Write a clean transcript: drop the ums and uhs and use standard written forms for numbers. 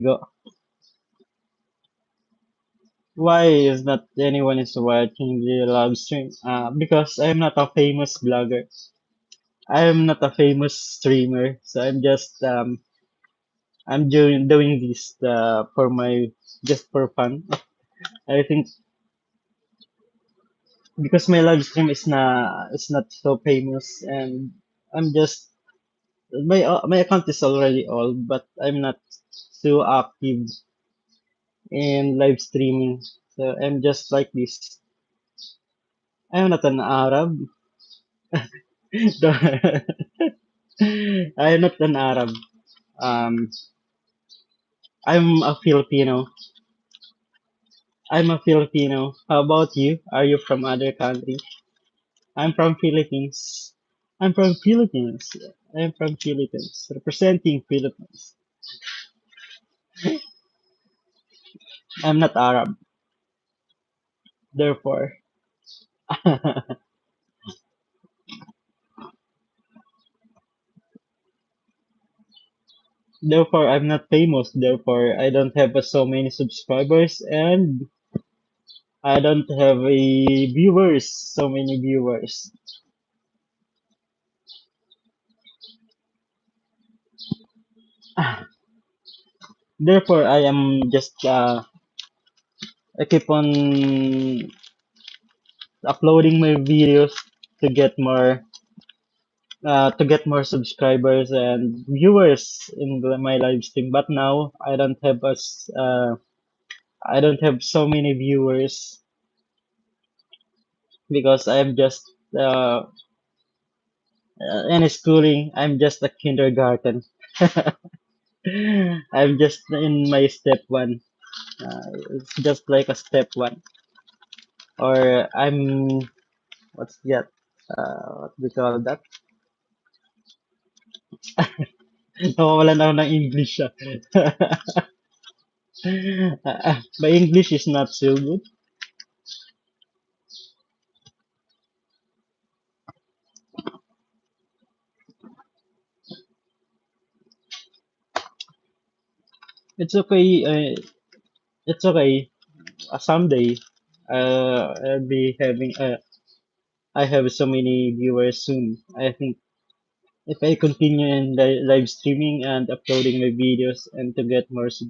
Go. Why is not anyone is watching the live stream? Because I'm not a famous blogger. I'm not a famous streamer, so I'm doing this for my just for fun. I think because my live stream is not so famous, and I'm just my account is already old, but I'm not so active in live streaming. So I'm just like this. I'm not an Arab. I'm not an Arab. Um, I'm a Filipino. I'm a Filipino. How about you? Are you from other country? I'm from Philippines. I'm from Philippines. I'm from Philippines, representing Philippines. I'm not Arab, therefore. Therefore, I'm not famous. Therefore, I don't have so many subscribers, and I don't have a viewers. So many viewers. Therefore, I keep on uploading my videos to get more subscribers and viewers in my live stream. But now I don't have so many viewers because I'm just uh, in schooling. I'm just a kindergarten. I'm just in my step one. It's just like a step one, or what's that? What do we call that? Nawawalan ako ng English. My English is not so good. It's okay. It's okay. Someday, I'll be having. I have so many viewers soon. I think if I continue in live streaming and uploading my videos and to get more subscribers.